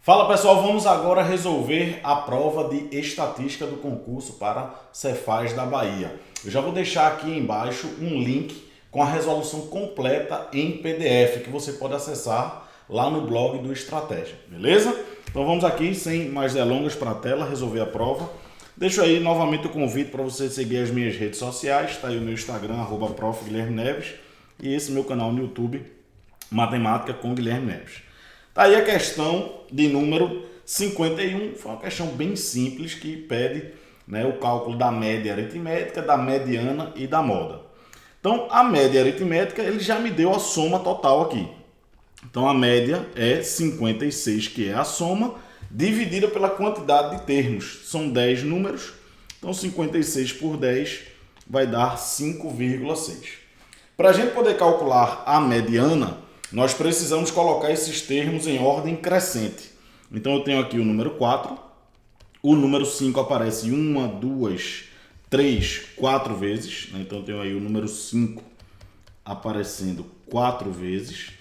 Fala pessoal, vamos agora resolver a prova de estatística do concurso para Cefaz da Bahia. Eu já vou deixar aqui embaixo um link com a resolução completa em PDF que você pode acessar lá no blog do Estratégia, beleza? Então vamos aqui, sem mais delongas, para a tela, resolver a prova. Deixo aí novamente o convite para você seguir as minhas redes sociais, está aí o meu Instagram, @prof. Guilherme Neves, e esse meu canal no YouTube, Matemática com Guilherme Neves. Tá aí a questão de número 51, foi uma questão bem simples que pede, o cálculo da média aritmética, da mediana e da moda. Então a média aritmética ele já me deu a soma total aqui. Então a média é 56, que é a soma, dividida pela quantidade de termos. São 10 números, então 56 por 10 vai dar 5,6. Para a gente poder calcular a mediana, nós precisamos colocar esses termos em ordem crescente. Então eu tenho aqui o número 4, o número 5 aparece 1, 2, 3, 4 vezes. Então eu tenho aí o número 5 aparecendo 4 vezes.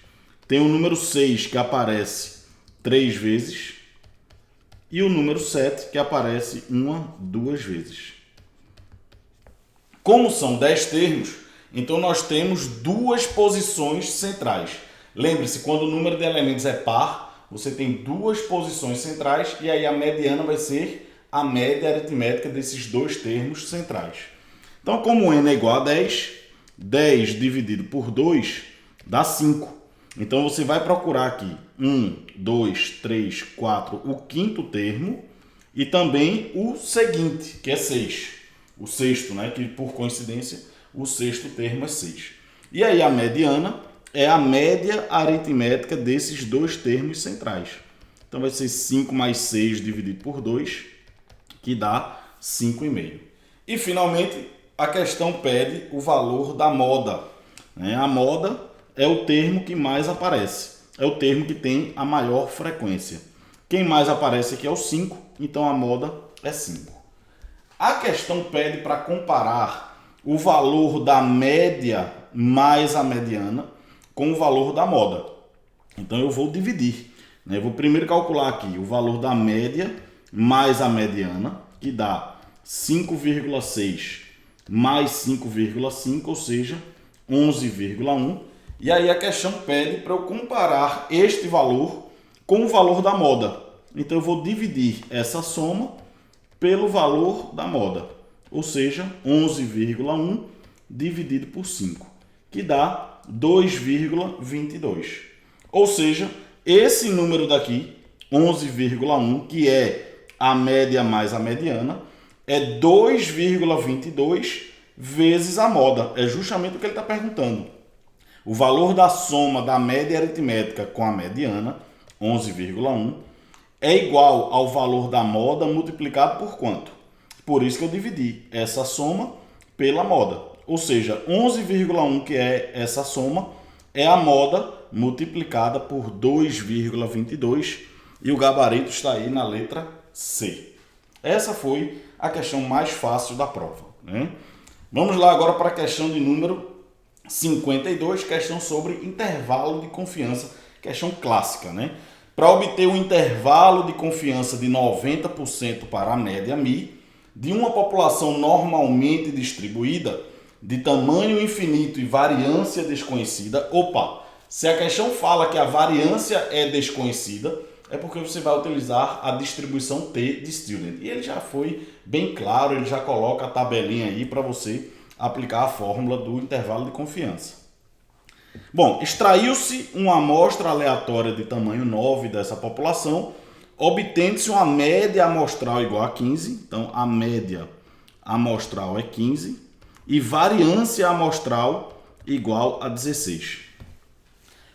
Tem o número 6 que aparece 3 vezes. E o número 7 que aparece 1, 2 vezes. Como são 10 termos, então nós temos duas posições centrais. Lembre-se, quando o número de elementos é par, você tem duas posições centrais e aí a mediana vai ser a média aritmética desses dois termos centrais. Então, como n é igual a 10, 10 dividido por 2 dá 5. Então, você vai procurar aqui 1, 2, 3, 4, o quinto termo e também o seguinte, que é 6. O sexto, que por coincidência, o sexto termo é 6. E aí a mediana é a média aritmética desses dois termos centrais. Então vai ser 5 mais 6 dividido por 2, que dá 5,5. E finalmente a questão pede o valor da moda. A moda é o termo que mais aparece, é o termo que tem a maior frequência. Quem mais aparece aqui é o 5, então a moda é 5. A questão pede para comparar o valor da média mais a mediana com o valor da moda. Então eu vou dividir. Eu vou primeiro calcular aqui o valor da média mais a mediana, que dá 5,6 mais 5,5, ou seja, 11,1. E aí a questão pede para eu comparar este valor com o valor da moda. Então eu vou dividir essa soma pelo valor da moda, ou seja, 11,1 dividido por 5, que dá 2,22. Ou seja, esse número daqui, 11,1, que é a média mais a mediana, é 2,22 vezes a moda. É justamente o que ele está perguntando. O valor da soma da média aritmética com a mediana, 11,1, é igual ao valor da moda multiplicado por quanto? Por isso que eu dividi essa soma pela moda. Ou seja, 11,1, que é essa soma, é a moda multiplicada por 2,22 e o gabarito está aí na letra C. Essa foi a questão mais fácil da prova. Vamos lá agora para a questão de número 52, questão sobre intervalo de confiança, questão clássica. Para obter um intervalo de confiança de 90% para a média μ de uma população normalmente distribuída, de tamanho infinito e variância desconhecida. Se a questão fala que a variância é desconhecida, é porque você vai utilizar a distribuição T de Student. E ele já foi bem claro, ele já coloca a tabelinha aí para você aplicar a fórmula do intervalo de confiança. Bom, extraiu-se uma amostra aleatória de tamanho 9 dessa população, obtendo-se uma média amostral igual a 15, então a média amostral é 15, e variância amostral igual a 16.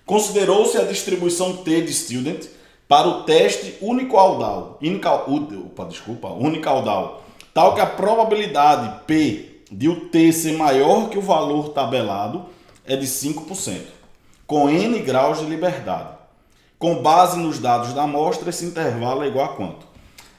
Considerou-se a distribuição T de Student para o teste unicaudal, tal que a probabilidade P de o T ser maior que o valor tabelado é de 5%, com N graus de liberdade. Com base nos dados da amostra, esse intervalo é igual a quanto?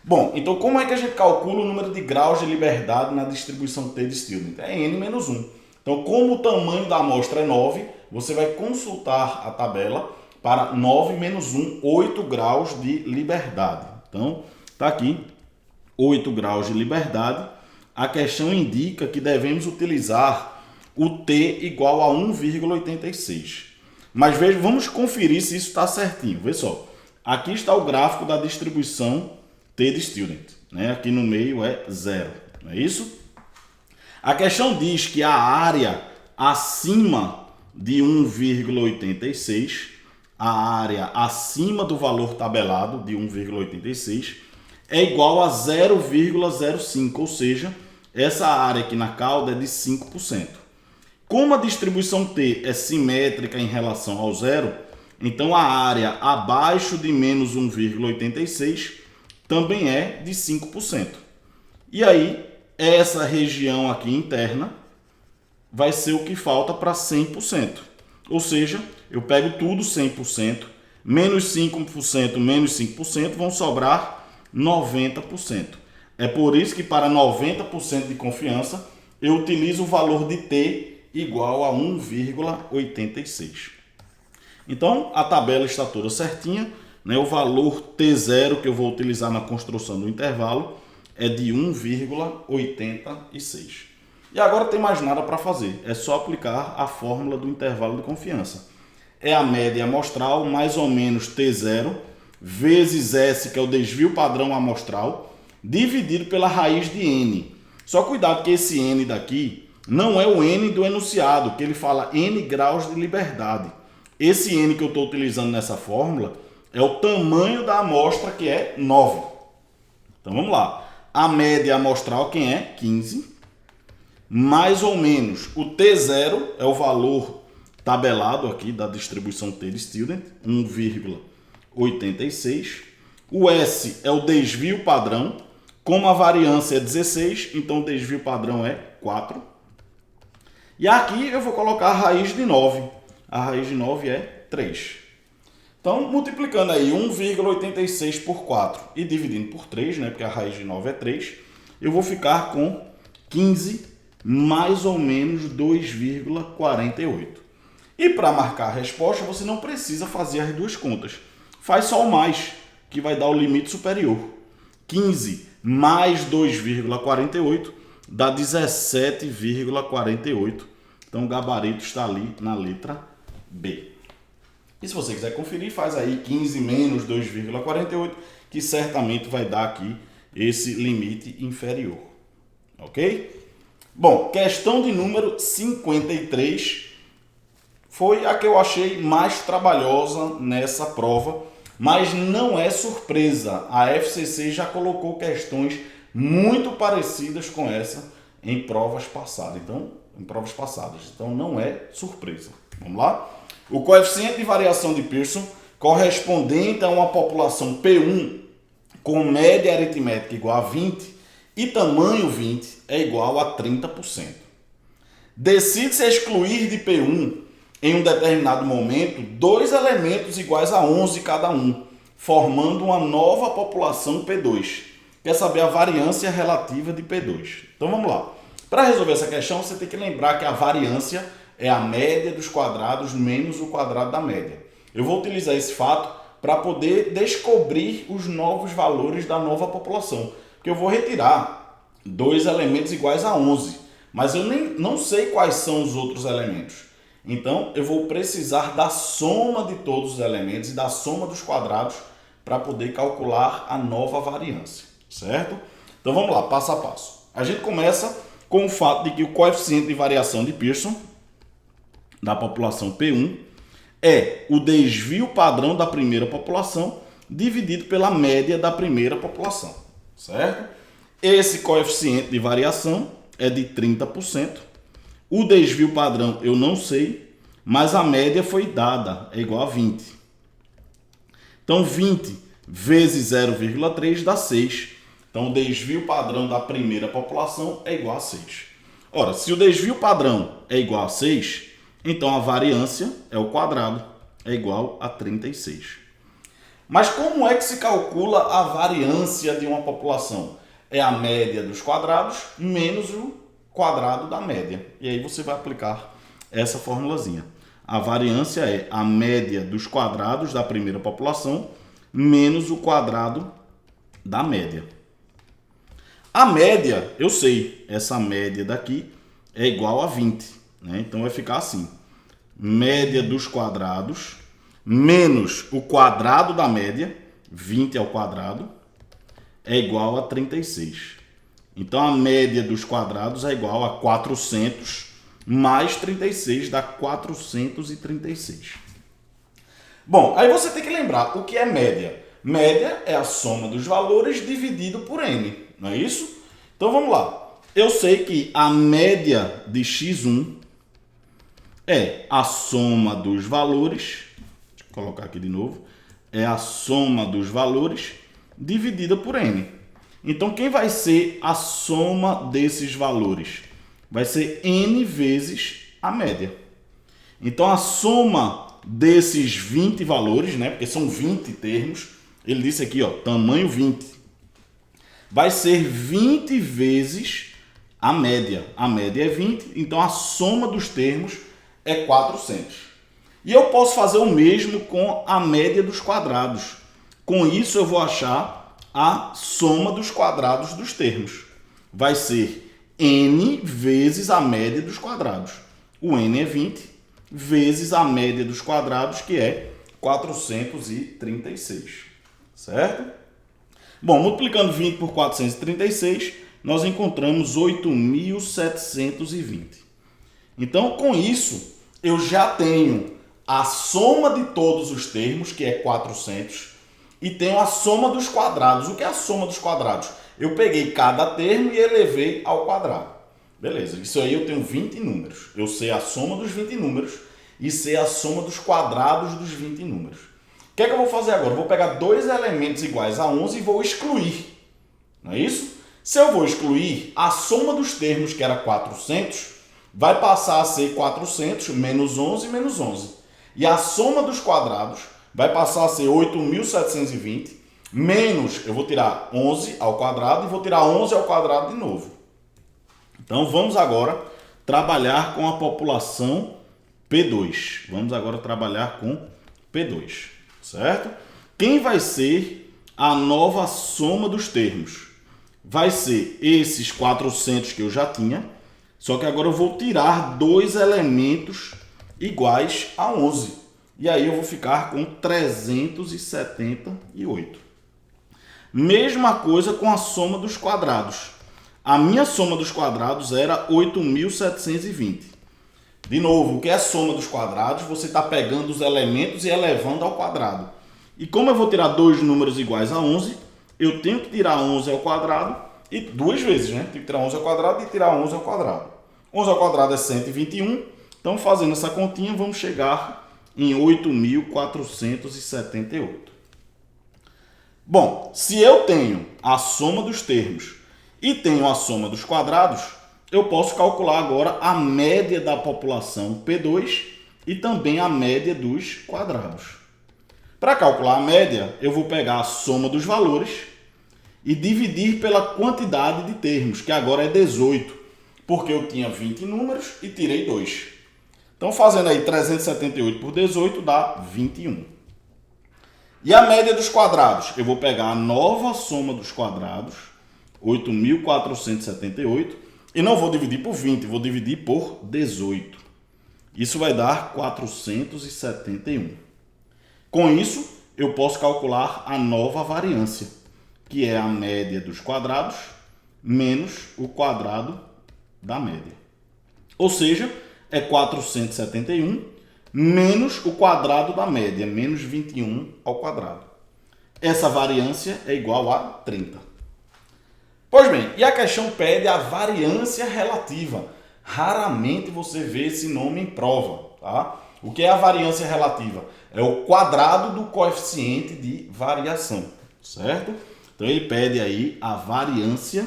Bom, então como é que a gente calcula o número de graus de liberdade na distribuição T de Student? É N menos 1. Então, como o tamanho da amostra é 9, você vai consultar a tabela para 9 menos 1, 8 graus de liberdade. Então, está aqui 8 graus de liberdade. A questão indica que devemos utilizar o t igual a 1,86. Mas veja, vamos conferir se isso está certinho. Vê só, aqui está o gráfico da distribuição t de student, né? Aqui no meio é 0, não é isso? A questão diz que a área acima de 1,86, a área acima do valor tabelado de 1,86 é igual a 0,05, ou seja, essa área aqui na cauda é de 5%. Como a distribuição T é simétrica em relação ao zero, então a área abaixo de menos 1,86 também é de 5%. E aí, essa região aqui interna vai ser o que falta para 100%. Ou seja, eu pego tudo 100%, menos 5%, menos 5%, vão sobrar 90%. É por isso que para 90% de confiança, eu utilizo o valor de t igual a 1,86. Então, a tabela está toda certinha, né? O valor t0 que eu vou utilizar na construção do intervalo é de 1,86. E agora não tem mais nada para fazer, é só aplicar a fórmula do intervalo de confiança. É a média amostral mais ou menos t0 vezes S, que é o desvio padrão amostral, dividido pela raiz de n. Só cuidado que esse n daqui não é o n do enunciado, que ele fala n graus de liberdade. Esse n que eu estou utilizando nessa fórmula é o tamanho da amostra, que é 9. Então vamos lá. A média amostral, quem é? 15. Mais ou menos o T0 é o valor tabelado aqui da distribuição T de student, 1,86. O S é o desvio padrão. Como a variância é 16, então o desvio padrão é 4. E aqui eu vou colocar a raiz de 9. A raiz de 9 é 3. Então, multiplicando aí 1,86 por 4 e dividindo por 3, né, porque a raiz de 9 é 3, eu vou ficar com 15 mais ou menos 2,48. E para marcar a resposta, você não precisa fazer as duas contas. Faz só o mais, que vai dar o limite superior. 15 mais 2,48 dá 17,48. Então, o gabarito está ali na letra B. E se você quiser conferir, faz aí 15 menos 2,48, que certamente vai dar aqui esse limite inferior. Ok? Bom, questão de número 53 foi a que eu achei mais trabalhosa nessa prova, mas não é surpresa. A FCC já colocou questões muito parecidas com essa em provas passadas. Então não é surpresa. Vamos lá? O coeficiente de variação de Pearson, correspondente a uma população P1 com média aritmética igual a 20 e tamanho 20 é igual a 30%. Decide-se excluir de P1 em um determinado momento 2 elementos iguais a 11 cada um, formando uma nova população P2. Quer saber a variância relativa de P2. Então vamos lá. Para resolver essa questão, você tem que lembrar que a variância é a média dos quadrados menos o quadrado da média. Eu vou utilizar esse fato para poder descobrir os novos valores da nova população. Porque eu vou retirar 2 elementos iguais a 11, mas eu não sei quais são os outros elementos. Então, eu vou precisar da soma de todos os elementos e da soma dos quadrados para poder calcular a nova variância, certo? Então, vamos lá, passo a passo. A gente começa com o fato de que o coeficiente de variação de Pearson da população P1 é o desvio padrão da primeira população dividido pela média da primeira população, certo? Esse coeficiente de variação é de 30%. O desvio padrão eu não sei, mas a média foi dada, é igual a 20. Então 20 vezes 0,3 dá 6. Então o desvio padrão da primeira população é igual a 6. Ora, se o desvio padrão é igual a 6, então a variância é o quadrado, é igual a 36. Mas como é que se calcula a variância de uma população? É a média dos quadrados menos o quadrado da média. E aí você vai aplicar essa formulazinha. A variância é a média dos quadrados da primeira população menos o quadrado da média. A média, eu sei, essa média daqui é igual a 20, né? Então vai ficar assim. Média dos quadrados menos o quadrado da média, 20 ao quadrado, é igual a 36. Então a média dos quadrados é igual a 400 mais 36 dá 436. Bom, aí você tem que lembrar o que é média. Média é a soma dos valores dividido por n, não é isso? Então vamos lá. Eu sei que a média de x1 é a soma dos valores, deixa eu colocar aqui de novo, é a soma dos valores dividida por n. Então quem vai ser a soma desses valores? Vai ser n vezes a média. Então a soma desses 20 valores, né, porque são 20 termos, ele disse aqui, ó, tamanho 20, vai ser 20 vezes a média. A média é 20, então a soma dos termos é 400. E eu posso fazer o mesmo com a média dos quadrados. Com isso eu vou achar a soma dos quadrados dos termos. Vai ser n vezes a média dos quadrados. O n é 20 vezes a média dos quadrados, que é 436. Certo? Bom, multiplicando 20 por 436, nós encontramos 8.720. Então, com isso, eu já tenho a soma de todos os termos, que é 400, e tenho a soma dos quadrados. O que é a soma dos quadrados? Eu peguei cada termo e elevei ao quadrado. Beleza, isso aí eu tenho 20 números. Eu sei a soma dos 20 números e sei a soma dos quadrados dos 20 números. O que é que eu vou fazer agora? Eu vou pegar dois elementos iguais a 11 e vou excluir. Não é isso? Se eu vou excluir, a soma dos termos, que era 400, vai passar a ser 400 menos 11 menos 11. E a soma dos quadrados vai passar a ser 8.720 menos, eu vou tirar 11 ao quadrado e vou tirar 11 ao quadrado de novo. Então vamos agora trabalhar com a população P2. Vamos agora trabalhar com P2, certo? Quem vai ser a nova soma dos termos? Vai ser esses 400 que eu já tinha, só que agora eu vou tirar dois elementos iguais a 11. E aí eu vou ficar com 378. Mesma coisa com a soma dos quadrados. A minha soma dos quadrados era 8.720. De novo, o que é a soma dos quadrados? Você está pegando os elementos e elevando ao quadrado. E como eu vou tirar dois números iguais a 11, eu tenho que tirar 11 ao quadrado e duas vezes, né? Tenho que tirar 11 ao quadrado e tirar 11 ao quadrado. 11 ao quadrado é 121. Então, fazendo essa continha, vamos chegar em 8.478. Bom, se eu tenho a soma dos termos e tenho a soma dos quadrados, eu posso calcular agora a média da população P2 e também a média dos quadrados. Para calcular a média, eu vou pegar a soma dos valores e dividir pela quantidade de termos, que agora é 18, porque eu tinha 20 números e tirei 2. Então, fazendo aí 378 por 18 dá 21. E a média dos quadrados? Eu vou pegar a nova soma dos quadrados, 8.478, e não vou dividir por 20, vou dividir por 18. Isso vai dar 471. Com isso, eu posso calcular a nova variância, que é a média dos quadrados menos o quadrado da média. Ou seja, é 471 menos o quadrado da média, menos 21 ao quadrado. Essa variância é igual a 30. Pois bem, e a questão pede a variância relativa. Raramente você vê esse nome em prova, tá? O que é a variância relativa? É o quadrado do coeficiente de variação, certo? Então ele pede aí a variância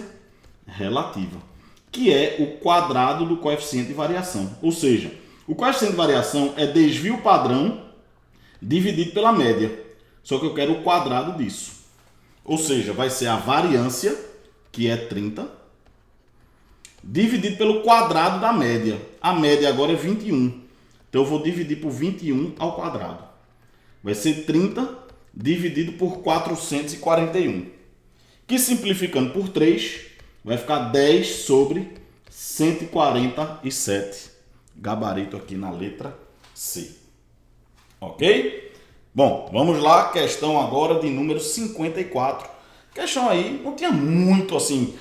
relativa, que é o quadrado do coeficiente de variação. Ou seja, o coeficiente de variação é desvio padrão dividido pela média. Só que eu quero o quadrado disso. Ou seja, vai ser a variância, que é 30, dividido pelo quadrado da média. A média agora é 21. Então eu vou dividir por 21 ao quadrado. Vai ser 30 dividido por 441. Que simplificando por 3, vai ficar 10 sobre 147. Gabarito aqui na letra C. Ok? Bom, vamos lá. Questão agora de número 54. Questão aí não tinha muito assim,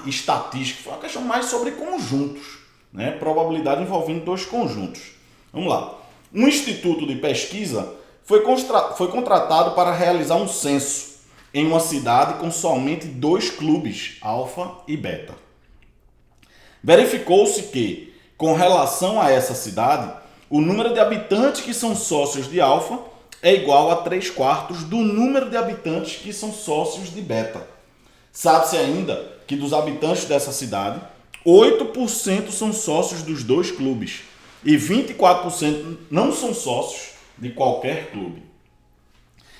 estatística. Foi uma questão mais sobre conjuntos, né? Probabilidade envolvendo dois conjuntos. Vamos lá. Um instituto de pesquisa foi contratado para realizar um censo em uma cidade com somente 2 clubes, alfa e beta. Verificou-se que, com relação a essa cidade, o número de habitantes que são sócios de alfa é igual a 3/4 do número de habitantes que são sócios de beta. Sabe-se ainda que dos habitantes dessa cidade, 8% são sócios dos 2 clubes e 24% não são sócios de qualquer clube.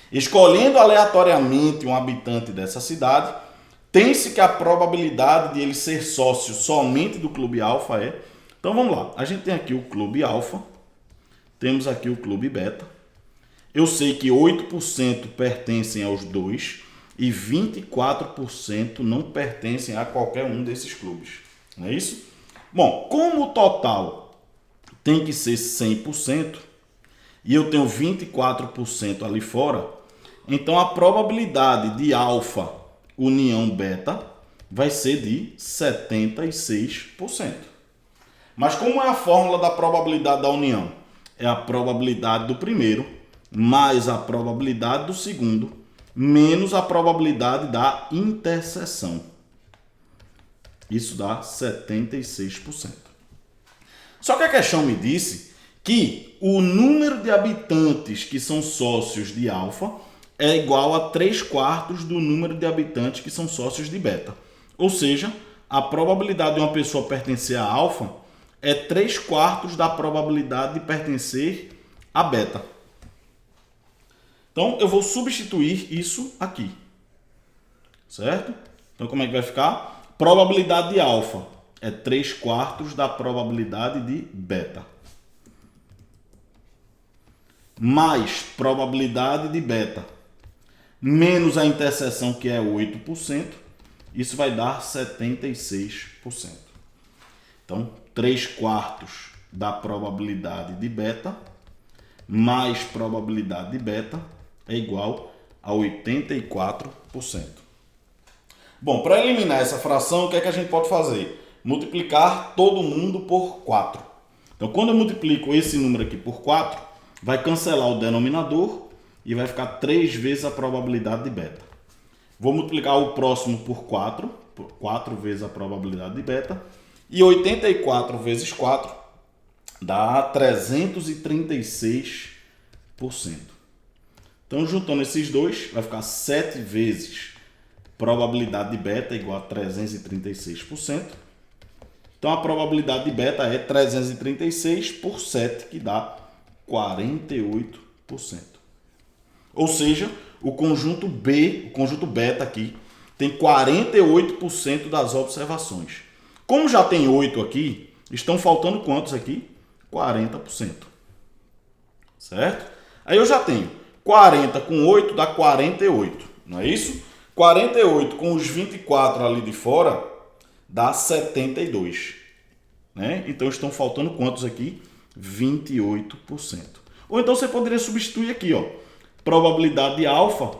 Escolhendo aleatoriamente um habitante dessa cidade, tem-se que a probabilidade de ele ser sócio somente do clube alfa é... Então vamos lá, a gente tem aqui o clube alfa, temos aqui o clube beta. Eu sei que 8% pertencem aos 2 e 24% não pertencem a qualquer um desses clubes. Não é isso? Bom, como o total tem que ser 100% e eu tenho 24% ali fora, então a probabilidade de alfa união beta vai ser de 76%. Mas como é a fórmula da probabilidade da união? É a probabilidade do primeiro mais a probabilidade do segundo menos a probabilidade da interseção. Isso dá 76%. Só que a questão me disse que o número de habitantes que são sócios de alfa é igual a 3/4 do número de habitantes que são sócios de beta. Ou seja, a probabilidade de uma pessoa pertencer a alfa é 3/4 da probabilidade de pertencer a beta. Então, eu vou substituir isso aqui. Certo? Então, como é que vai ficar? Probabilidade de alfa é 3/4 da probabilidade de beta. Mais probabilidade de beta menos a interseção, que é 8%, isso vai dar 76%. Então, 3/4 da probabilidade de beta mais probabilidade de beta é igual a 84%. Bom, para eliminar essa fração, o que é que a gente pode fazer? Multiplicar todo mundo por 4. Então, quando eu multiplico esse número aqui por 4, vai cancelar o denominador e vai ficar 3 vezes a probabilidade de beta. Vou multiplicar o próximo por 4 vezes a probabilidade de beta. E 84 vezes 4 dá 336%. Então, juntando esses dois, vai ficar 7 vezes probabilidade de beta igual a 336%. Então, a probabilidade de beta é 336 por 7, que dá 48%. Ou seja, o conjunto B, o conjunto beta aqui, tem 48% das observações. Como já tem 8 aqui, estão faltando quantos aqui? 40%. Certo? Aí eu já tenho 40 com 8 dá 48, não é isso? 48 com os 24 ali de fora dá 72. Né? Então estão faltando quantos aqui? 28%. Ou então você poderia substituir aqui, ó. Probabilidade de alfa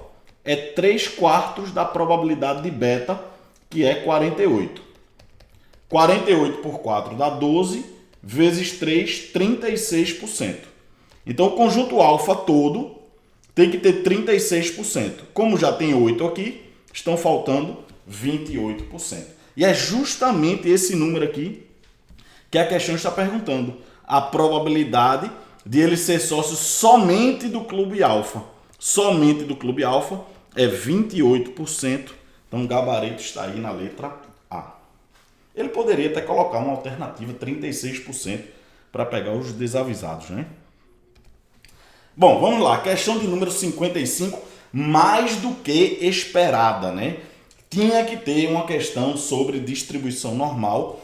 é 3/4 da probabilidade de beta, que é 48. 48 por 4 dá 12, vezes 3, 36%. Então o conjunto alfa todo tem que ter 36%. Como já tem 8 aqui, estão faltando 28%. E é justamente esse número aqui que a questão está perguntando. A probabilidade de ele ser sócio somente do clube alfa. Somente do clube alfa é 28%. Então o gabarito está aí na letra A. Ele poderia até colocar uma alternativa 36% para pegar os desavisados, né? Bom, vamos lá. Questão de número 55, mais do que esperada, né? Tinha que ter uma questão sobre distribuição normal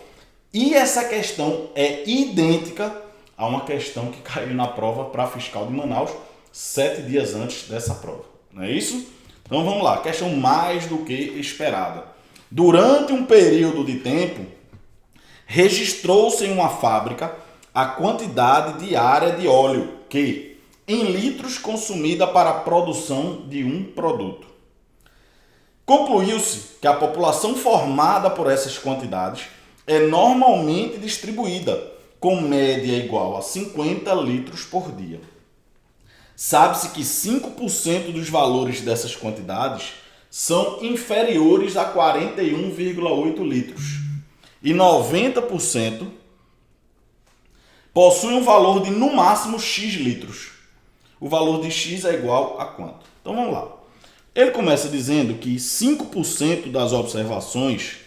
e essa questão é idêntica a uma questão que caiu na prova para fiscal de Manaus 7 dias antes dessa prova. Não é isso? Então vamos lá, questão mais do que esperada. Durante um período de tempo, registrou-se em uma fábrica a quantidade diária de óleo que, em litros, consumida para a produção de um produto. Concluiu-se que a população formada por essas quantidades é normalmente distribuída, com média igual a 50 litros por dia. Sabe-se que 5% dos valores dessas quantidades são inferiores a 41,8 litros e 90% possuem um valor de no máximo X litros. O valor de X é igual a quanto? Então vamos lá. Ele começa dizendo que 5% das observações,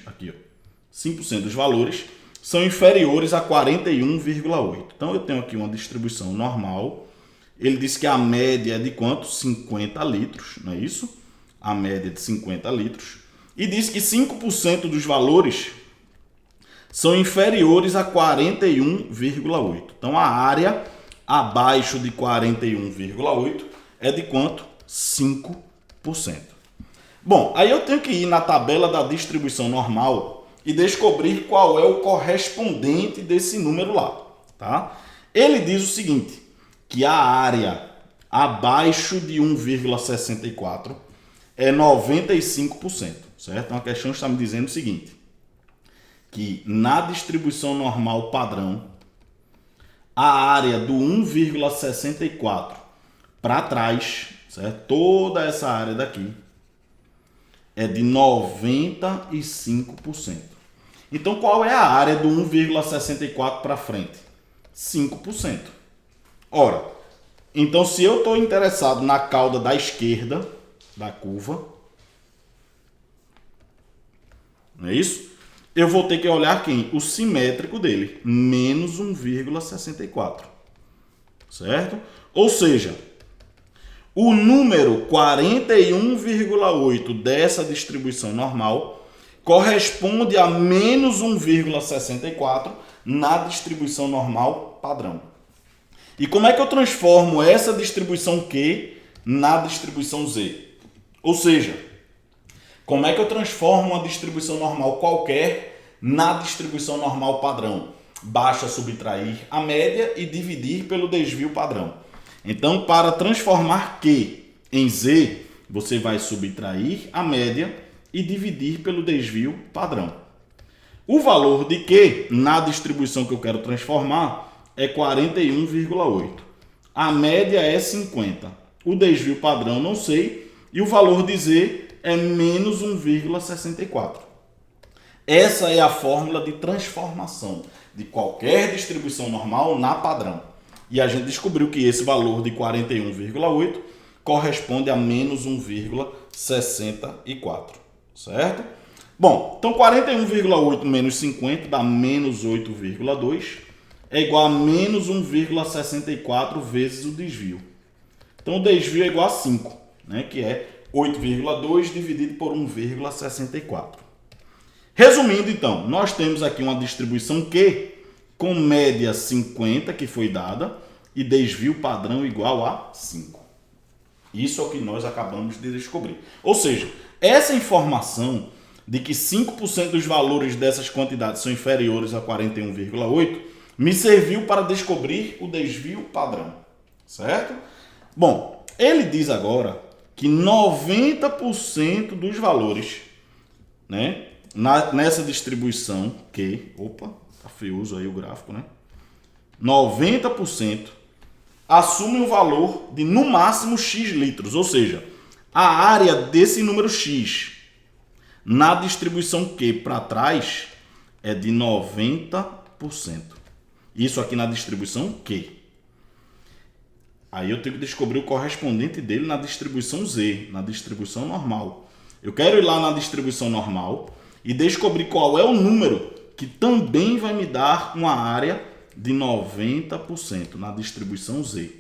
aqui ó, 5% dos valores são inferiores a 41,8. Então eu tenho aqui uma distribuição normal. Ele diz que a média é de quanto? 50 litros, não é isso? A média é de 50 litros. E diz que 5% dos valores são inferiores a 41,8. Então a área abaixo de 41,8 é de quanto? 5%. Bom, aí eu tenho que ir na tabela da distribuição normal e descobrir qual é o correspondente desse número lá, tá? Ele diz o seguinte, que a área abaixo de 1,64 é 95%, certo? Então a questão está me dizendo o seguinte, que na distribuição normal padrão, a área do 1,64 para trás, certo? Toda essa área daqui é de 95%. Então, qual é a área do 1,64 para frente? 5%. Ora, então se eu estou interessado na cauda da esquerda da curva, não é isso? Eu vou ter que olhar quem? O simétrico dele, menos 1,64, certo? Ou seja, o número 41,8 dessa distribuição normal corresponde a menos 1,64 na distribuição normal padrão. E como é que eu transformo essa distribuição Q na distribuição Z? Ou seja, como é que eu transformo uma distribuição normal qualquer na distribuição normal padrão? Basta subtrair a média e dividir pelo desvio padrão. Então, para transformar Q em Z, você vai subtrair a média e dividir pelo desvio padrão. O valor de Q na distribuição que eu quero transformar é 41,8. A média é 50. O desvio padrão não sei. E o valor de Z é menos 1,64. Essa é a fórmula de transformação de qualquer distribuição normal na padrão. E a gente descobriu que esse valor de 41,8 corresponde a menos 1,64. Certo? Bom, então 41,8 menos 50 dá menos 8,2. É igual a menos 1,64 vezes o desvio. Então o desvio é igual a 5, né? Que é 8,2 dividido por 1,64. Resumindo, então, nós temos aqui uma distribuição Q com média 50, que foi dada, e desvio padrão igual a 5. Isso é o que nós acabamos de descobrir. Ou seja, essa informação de que 5% dos valores dessas quantidades são inferiores a 41,8 me serviu para descobrir o desvio padrão. Certo? Bom, ele diz agora que 90% dos valores, né, nessa distribuição Q, opa, tá feioso aí o gráfico, né? 90% assume um valor de no máximo X litros, ou seja, a área desse número X na distribuição Q para trás é de 90%. Isso aqui na distribuição Q. Aí eu tenho que descobrir o correspondente dele na distribuição Z, na distribuição normal. Eu quero ir lá na distribuição normal e descobrir qual é o número que também vai me dar uma área de 90% na distribuição Z.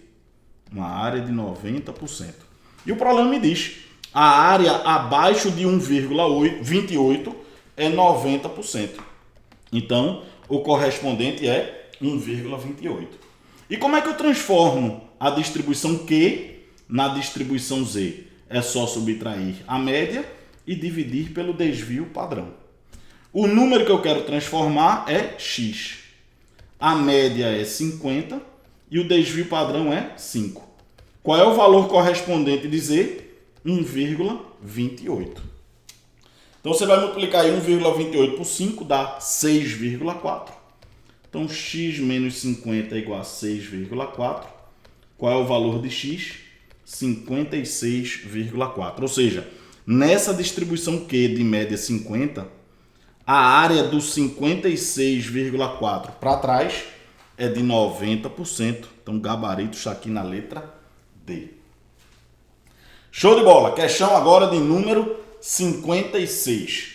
Uma área de 90%. E o problema me diz, a área abaixo de 1,28 é 90%. Então, o correspondente é 1,28. E como é que eu transformo a distribuição Q na distribuição Z? É só subtrair a média e dividir pelo desvio padrão. O número que eu quero transformar é x. A média é 50 e o desvio padrão é 5. Qual é o valor correspondente de Z? 1,28. Então você vai multiplicar aí 1,28 por 5, dá 6,4. Então x menos 50 é igual a 6,4. Qual é o valor de x? 56,4. Ou seja, nessa distribuição Q de média 50, a área do 56,4 para trás é de 90%. Então o gabarito está aqui na letra D. Show de bola! Questão agora de número 56.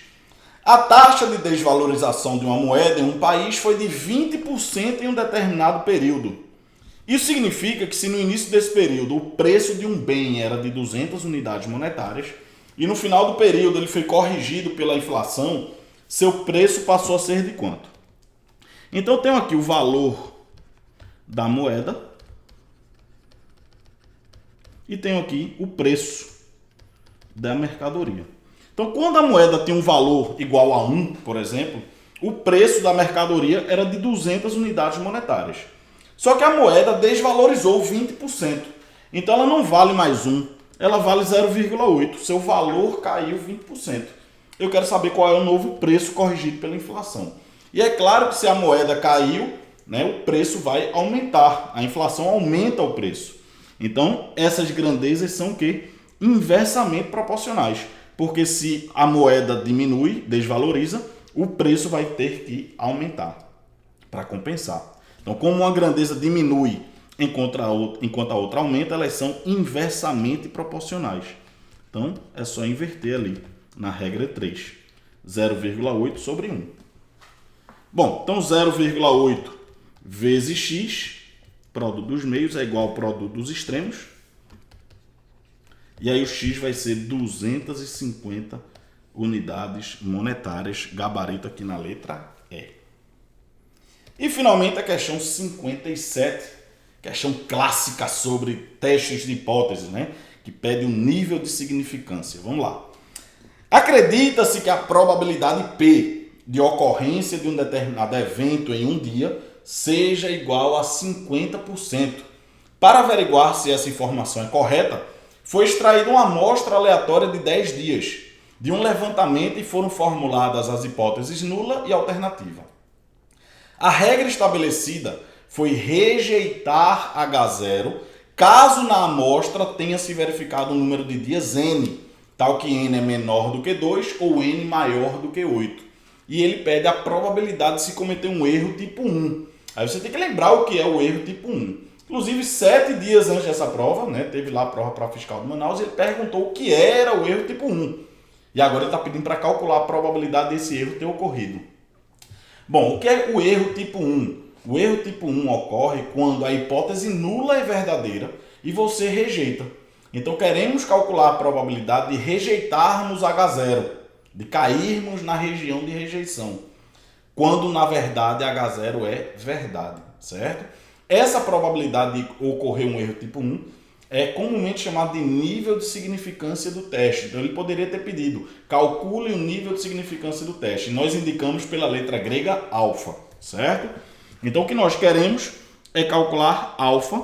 A taxa de desvalorização de uma moeda em um país foi de 20% em um determinado período. Isso significa que se no início desse período o preço de um bem era de 200 unidades monetárias e no final do período ele foi corrigido pela inflação, seu preço passou a ser de quanto? Então eu tenho aqui o valor da moeda e tenho aqui o preço da mercadoria. Então, quando a moeda tem um valor igual a 1, por exemplo, o preço da mercadoria era de 200 unidades monetárias. Só que a moeda desvalorizou 20%. Então, ela não vale mais 1, ela vale 0,8. Seu valor caiu 20%. Eu quero saber qual é o novo preço corrigido pela inflação. E é claro que se a moeda caiu, né, o preço vai aumentar. A inflação aumenta o preço. Então, essas grandezas são o quê? Inversamente proporcionais. Porque se a moeda diminui, desvaloriza, o preço vai ter que aumentar para compensar. Então, como uma grandeza diminui enquanto a outra aumenta, elas são inversamente proporcionais. Então, é só inverter ali na regra 3. 0,8 sobre 1. Bom, então 0,8 vezes x, produto dos meios, é igual ao produto dos extremos. E aí o x vai ser 250 unidades monetárias, gabarito aqui na letra E. E finalmente a questão 57, questão clássica sobre testes de hipóteses, né? Que pede um nível de significância. Vamos lá. Acredita-se que a probabilidade P de ocorrência de um determinado evento em um dia seja igual a 50%. Para averiguar se essa informação é correta, foi extraída uma amostra aleatória de 10 dias de um levantamento e foram formuladas as hipóteses nula e alternativa. A regra estabelecida foi rejeitar H0 caso na amostra tenha se verificado um número de dias n, tal que n é menor do que 2 ou n maior do que 8. E ele pede a probabilidade de se cometer um erro tipo 1. Aí você tem que lembrar o que é o erro tipo 1. Inclusive, 7 dias antes dessa prova, né, teve lá a prova para fiscal de Manaus, ele perguntou o que era o erro tipo 1. E agora ele está pedindo para calcular a probabilidade desse erro ter ocorrido. Bom, o que é o erro tipo 1? O erro tipo 1 ocorre quando a hipótese nula é verdadeira e você rejeita. Então, queremos calcular a probabilidade de rejeitarmos H0, de cairmos na região de rejeição, quando, na verdade, H0 é verdade, certo? Essa probabilidade de ocorrer um erro tipo 1 é comumente chamada de nível de significância do teste. Então, ele poderia ter pedido, calcule o nível de significância do teste. Nós indicamos pela letra grega alfa, certo? Então, o que nós queremos é calcular alfa,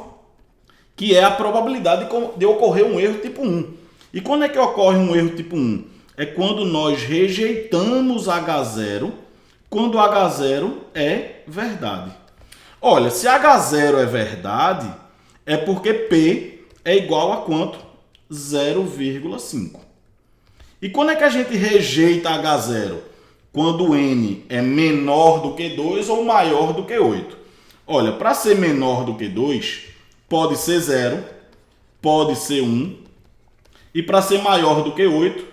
que é a probabilidade de ocorrer um erro tipo 1. E quando é que ocorre um erro tipo 1? É quando nós rejeitamos H0, quando H0 é verdade. Olha, se H0 é verdade, é porque P é igual a quanto? 0,5. E quando é que a gente rejeita H0? Quando N é menor do que 2 ou maior do que 8. Olha, para ser menor do que 2, pode ser 0, pode ser 1. E para ser maior do que 8,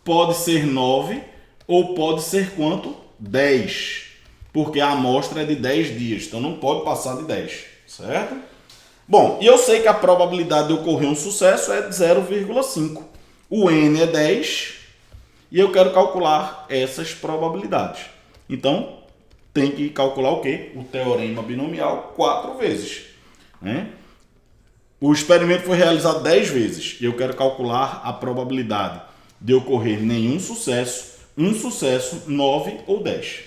pode ser 9 ou pode ser quanto? 10. Porque a amostra é de 10 dias, então não pode passar de 10, certo? Bom, e eu sei que a probabilidade de ocorrer um sucesso é 0,5. O N é 10 e eu quero calcular essas probabilidades. Então, tem que calcular o quê? O teorema binomial 4 vezes. Né? O experimento foi realizado 10 vezes e eu quero calcular a probabilidade de ocorrer nenhum sucesso, um sucesso, 9 ou 10.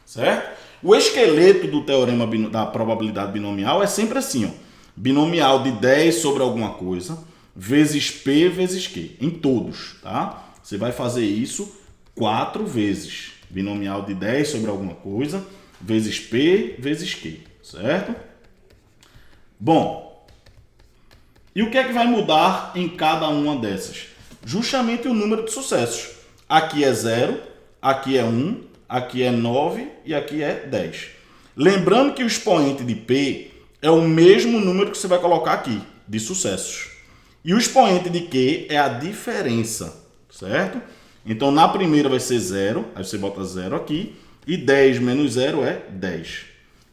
Certo? O esqueleto do teorema da probabilidade binomial é sempre assim, ó. Binomial de 10 sobre alguma coisa, vezes P vezes Q, em todos, tá? Você vai fazer isso 4 vezes. Binomial de 10 sobre alguma coisa, vezes P vezes Q, certo? Bom, e o que é que vai mudar em cada uma dessas? Justamente o número de sucessos. Aqui é 0, aqui é 1, aqui é 9 e aqui é 10. Lembrando que o expoente de P é o mesmo número que você vai colocar aqui, de sucessos. E o expoente de Q é a diferença, certo? Então, na primeira vai ser 0, aí você bota 0 aqui, e 10 menos 0 é 10.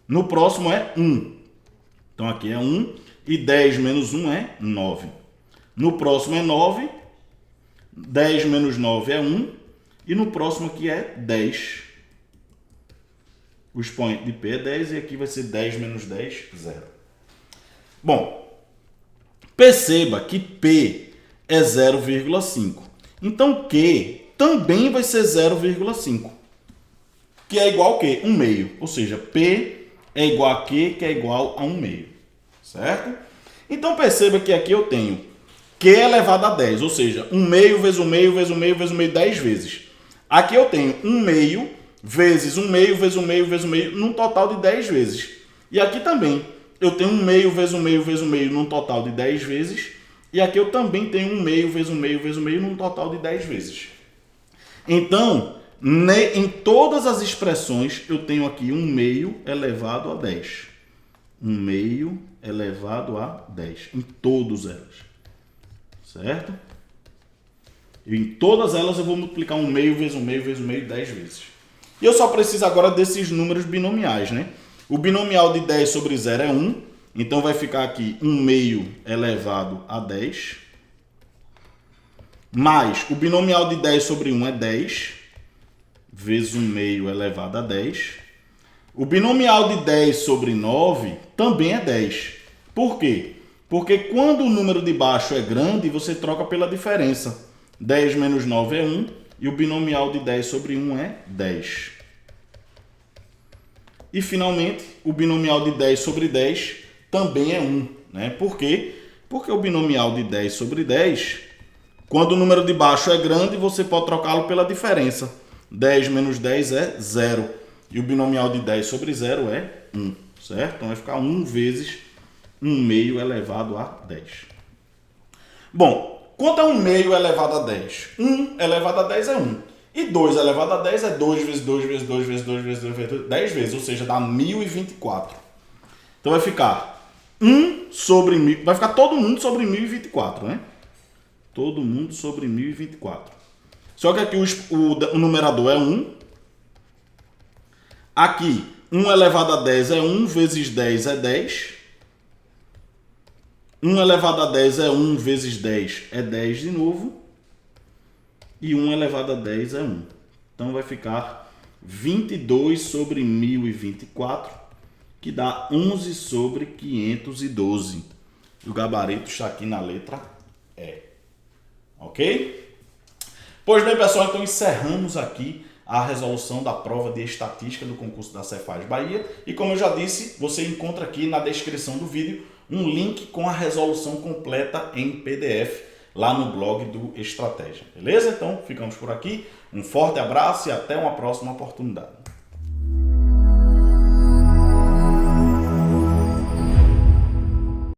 No próximo é 1. Então, aqui é 1, e 10 menos 1 é 9. No próximo é 9, 10 menos 9 é 1, e no próximo aqui é 10. O expoente de P é 10 e aqui vai ser 10 menos 10, 0. Bom, perceba que P é 0,5. Então Q também vai ser 0,5. Que é igual a quê? 1 meio. Ou seja, P é igual a Q, que é igual a 1 meio. Certo? Então perceba que aqui eu tenho Q elevado a 10. Ou seja, 1 meio vezes 1 meio vezes 1 meio vezes 1 meio 10 vezes. Aqui eu tenho 1 meio vezes 1 meio vezes 1 meio vezes 1 meio, num total de 10 vezes. E aqui também, eu tenho 1 meio vezes 1 meio vezes 1 meio, num total de 10 vezes. E aqui eu também tenho 1 meio vezes 1 meio vezes 1 meio, num total de 10 vezes. Então, em todas as expressões, eu tenho aqui 1 meio elevado a 10. 1 meio elevado a 10. Em todas elas. Certo? E em todas elas eu vou multiplicar 1 meio vezes 1 meio vezes 1 meio 10 vezes. E eu só preciso agora desses números binomiais, né? O binomial de 10 sobre 0 é 1. Então vai ficar aqui 1 meio elevado a 10. Mais o binomial de 10 sobre 1 é 10. Vezes 1 meio elevado a 10. O binomial de 10 sobre 9 também é 10. Por quê? Porque quando o número de baixo é grande, você troca pela diferença. 10 menos 9 é 1. E o binomial de 10 sobre 1 é 10. E, finalmente, o binomial de 10 sobre 10 também é 1. Né? Por quê? Porque o binomial de 10 sobre 10, quando o número de baixo é grande, você pode trocá-lo pela diferença. 10 menos 10 é 0. E o binomial de 10 sobre 0 é 1. Certo? Então, vai ficar 1 vezes 1 meio elevado a 10. Bom, quanto é 1 meio elevado a 10? 1 elevado a 10 é 1. E 2 elevado a 10 é 2 vezes 2 vezes 2 vezes 2 vezes 2 vezes 2, 10 vezes, ou seja, dá 1024. Então vai ficar 1 sobre 1000, vai ficar todo mundo sobre 1024, né? Todo mundo sobre 1024. Só que aqui o numerador é 1. Aqui, 1 elevado a 10 é 1 vezes 10 é 10. 1 elevado a 10 é 1 vezes 10 é 10 de novo. E 1 elevado a 10 é 1. Então vai ficar 22 sobre 1024, que dá 11 sobre 512. E o gabarito está aqui na letra E. Ok? Pois bem, pessoal, então encerramos aqui a resolução da prova de estatística do concurso da Cefaz Bahia. E como eu já disse, você encontra aqui na descrição do vídeo um link com a resolução completa em PDF lá no blog do Estratégia. Beleza? Então, ficamos por aqui. Um forte abraço e até uma próxima oportunidade.